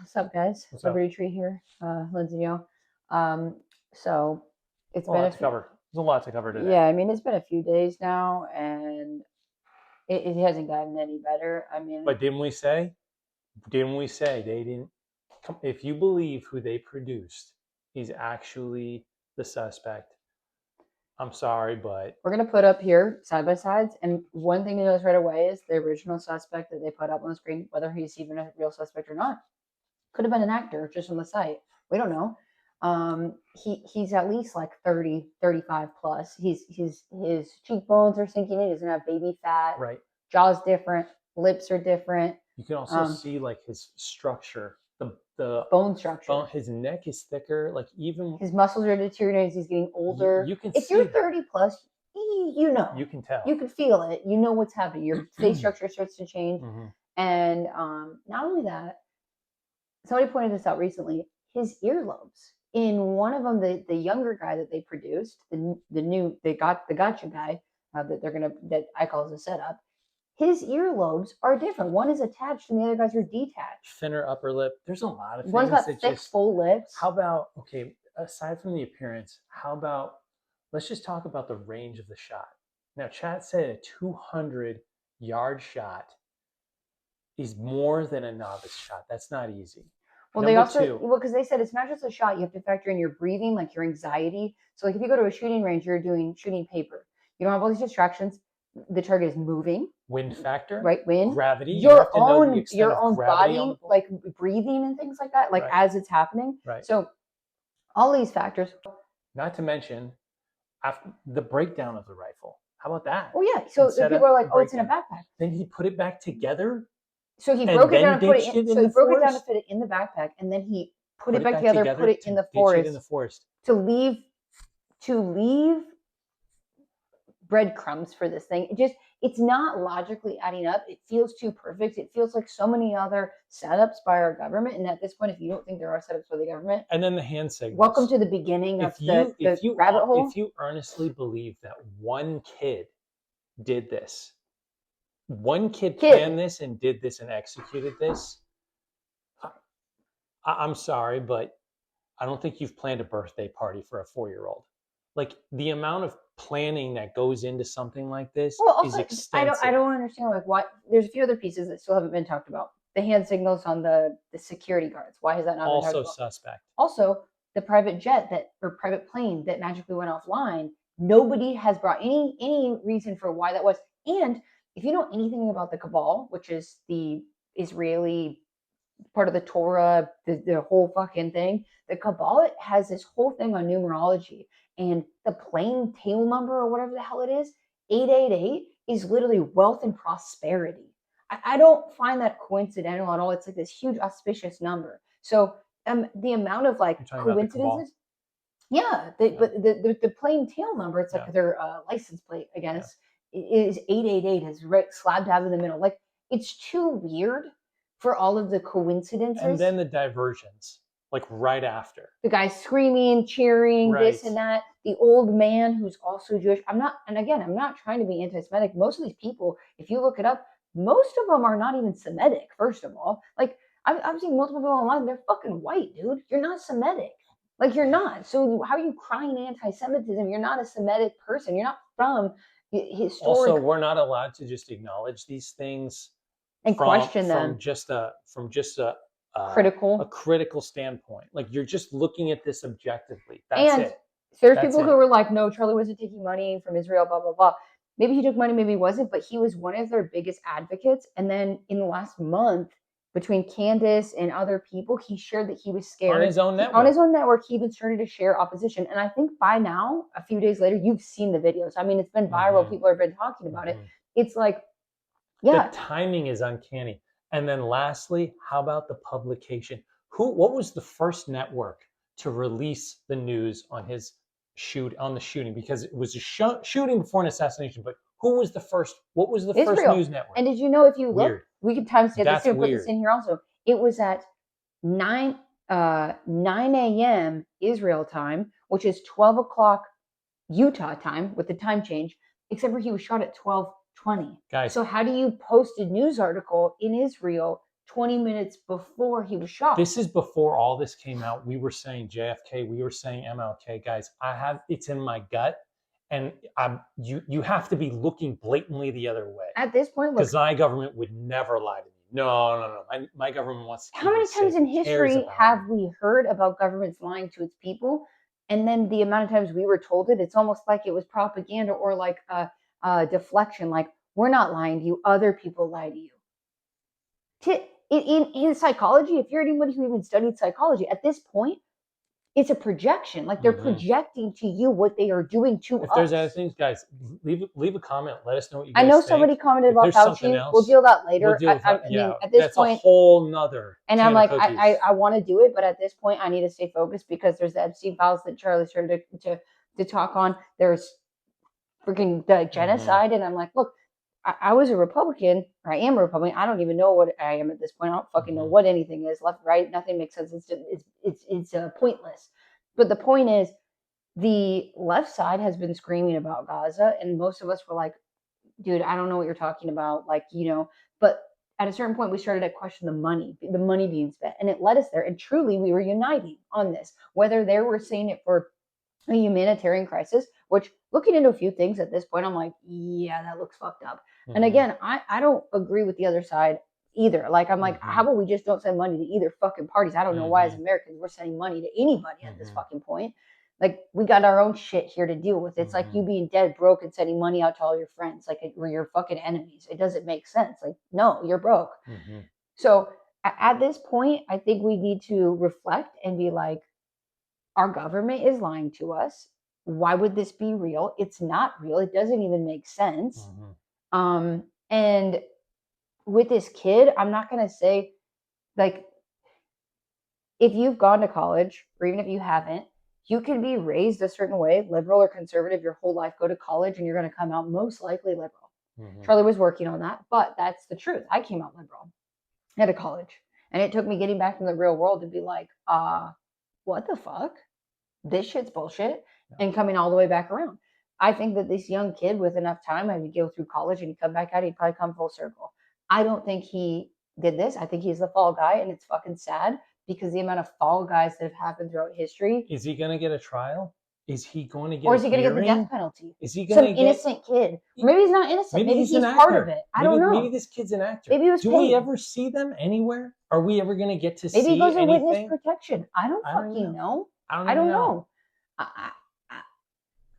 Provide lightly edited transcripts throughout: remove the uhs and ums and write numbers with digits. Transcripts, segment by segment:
What's up, guys? What's up? Liberty Tree here, Lindsay Yo. So it's A been lot a to few, cover. There's a lot to cover today. yeah. I mean, it's been a few days now, and it hasn't gotten any better. I mean, But didn't we say they didn't? If you believe who they produced is actually the suspect, I'm sorry, but we're gonna put up here side by sides, and one thing to notice right away is the original suspect that they put up on the screen, whether he's even a real suspect or not, could have been an actor just on the site. We don't know. He's at least like 30, 35 plus. His cheekbones are sinking in. He doesn't have baby fat. right. Jaw's different. Lips are different. You can also see like his structure, the Bone structure. bone. His neck is thicker. Like even his muscles are deteriorating as he's getting older. You can if see you're that. 30 plus, you know. You can tell. You can feel it. You know what's happening. Your face structure starts to change. Mhm. And not only that, somebody pointed this out recently. His earlobes. In one of them, the younger guy that they produced, the gotcha guy that I call as a setup. His earlobes are different. One is attached and the other guys are detached. Thinner upper lip. There's a lot of things. One's got thick, full lips. How about, okay, aside from the appearance, how about, let's just talk about the range of the shot. Now, chat said a 200-yard shot is more than a novice shot. That's not easy. Well, because they said it's not just a shot. You have to factor in your breathing, like your anxiety. So, like if you go to a shooting range, you're shooting paper. You don't have all these distractions. The target is moving. Wind factor, right? Wind, gravity. Your own body, like breathing and things like that, like as it's happening. Right. So, all these factors. Not to mention, after the breakdown of the rifle. How about that? Oh yeah. So people are like, "Oh, it's in a backpack." Then he put it back together. So he broke it down and put it in. So he broke it down and put it in the backpack, and then he put it back together, put it in the forest to leave breadcrumbs for this thing. It's not logically adding up. It feels too perfect. It feels like so many other setups by our government. And at this point, if you don't think there are setups by the government, and then the hand signals. Welcome to the beginning of the rabbit hole. If you earnestly believe that one kid did this, one kid planned this and did this and executed this, I'm sorry, but I don't think you've planned a birthday party for a 4-year-old. Like the amount of planning that goes into something like this is extensive. I don't understand why. There's a few other pieces that still haven't been talked about. The hand signals on the security guards. Why has that not been talked about? Also suspect. Also, the private jet or private plane that magically went offline. Nobody has brought any reason for why that was. And if you know anything about the Cabal, which is the Israeli part of the Torah, the whole fucking thing, the Cabal has this whole thing on numerology. And the plane tail number or whatever the hell it is, 888, is literally wealth and prosperity. I don't find that coincidental at all. It's like this huge auspicious number. So the amount of like coincidences. Yeah, but the plane tail number, it's like their license plate, I guess, is 888, is right slab dab in the middle. Like it's too weird for all of the coincidences. And then the diversions. Like right after. The guy screaming, cheering, this and that. The old man who's also Jewish. I'm not trying to be anti-Semitic. Most of these people, if you look it up, most of them are not even Semitic, first of all. Like, I've seen multiple people online, they're fucking white, dude. You're not Semitic. Like, you're not. So how are you crying anti-Semitism? You're not a Semitic person. You're not from historic. Also, we're not allowed to just acknowledge these things and question them from just a critical standpoint. Like you're just looking at this objectively. That's it. There's people who were like, no, Charlie wasn't taking money from Israel, blah, blah, blah. Maybe he took money, maybe he wasn't, but he was one of their biggest advocates. And then in the last month, between Candace and other people, he shared that he was scared. On his own network. On his own network, he even started to share opposition. And I think by now, a few days later, you've seen the videos. I mean, it's been viral. People have been talking about it. It's like, the timing is uncanny. And then lastly, how about the publication? What was the first network to release the news on the shooting? Because it was a shooting before an assassination, but who was the first? What was the first news network? And did you know, if you look, we could timestamp this and put this in here also. It was at 9 a.m. Israel time, which is 12 o'clock Utah time with the time change, except for he was shot at 12:20. Guys. So how do you post a news article in Israel 20 minutes before he was shot. This is before all this came out. We were saying JFK. We were saying MLK. Guys, it's in my gut. And you have to be looking blatantly the other way. At this point, look, because my government would never lie to me. No. My government wants to. How many times in history have we heard about governments lying to its people? And then the amount of times we were told it, it's almost like it was propaganda or like a deflection. Like, we're not lying to you. Other people lie to you. In psychology, if you're anybody who even studied psychology, at this point, it's a projection. Like, they're projecting to you what they are doing to us. If there's other things, guys, leave a comment. Let us know what you guys I know think. somebody commented about Fauci. We'll deal that later. I mean, at this that's point, a whole nother. And I'm like, I want to do it, but at this point, I need to stay focused because there's the Epstein files that Charlie started to talk on. There's freaking genocide, and I'm like, look, I was a Republican, or I am a Republican. I don't even know what I am at this point. I don't fucking know what anything is. Left, right, nothing makes sense. It's pointless. But the point is, the left side has been screaming about Gaza, and most of us were like, dude, I don't know what you're talking about. Like, but at a certain point, we started to question the money being spent, and it led us there. And truly, we were uniting on this, whether they were saying it for a humanitarian crisis, which looking into a few things at this point, I'm like, yeah, that looks fucked up. And again, I don't agree with the other side either. Like, I'm like, how about we just don't send money to either fucking parties? I don't know why as Americans we're sending money to anybody at this fucking point. Like, we got our own shit here to deal with. It's like you being dead broke and sending money out to all your friends. Like, we're your fucking enemies. It doesn't make sense. Like, no, you're broke. So at this point, I think we need to reflect and be like, our government is lying to us. Why would this be real? It's not real. It doesn't even make sense. And with this kid, I'm not going to say, like, if you've gone to college, or even if you haven't, you can be raised a certain way, liberal or conservative, your whole life, go to college, and you're going to come out most likely liberal. Charlie was working on that, but that's the truth. I came out liberal out of college. And it took me getting back in the real world to be like, what the fuck? This shit's bullshit. And coming all the way back around. I think that this young kid with enough time, if you go through college and you come back out, he'd probably come full circle. I don't think he did this. I think he's the fall guy, and it's fucking sad because the amount of fall guys that have happened throughout history. Is he going to get a trial? Is he going to get Or is he going to get the death penalty? Is he going to get some innocent kid? Maybe he's not innocent. Maybe he's part of it. I don't know. Maybe this kid's an actor. Maybe he was Do paid. we ever see them anywhere? Are we ever going to get to see anything? Maybe he goes in witness protection. I don't fucking know. I don't know.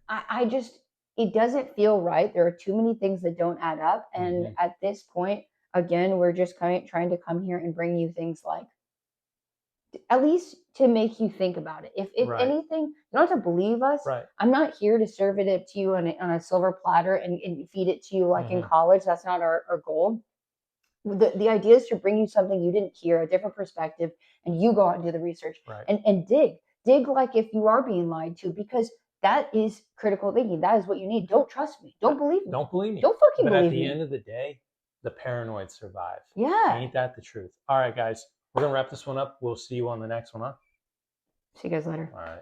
I just, it doesn't feel right. There are too many things that don't add up. And at this point, again, we're just trying to come here and bring you things like, at least to make you think about it. If anything, you don't have to believe us. I'm not here to serve it up to you on a silver platter and feed it to you like in college. That's not our goal. The idea is to bring you something you didn't hear, a different perspective, and you go out and do the research and dig like if you are being lied to, because that is critical thinking. That is what you need. Don't trust me. Don't believe me. Don't believe me. Don't fucking believe me. But at the end of the day, the paranoid survive. Yeah. Ain't that the truth? All right, guys. We're going to wrap this one up. We'll see you on the next one, huh? See you guys later. All right.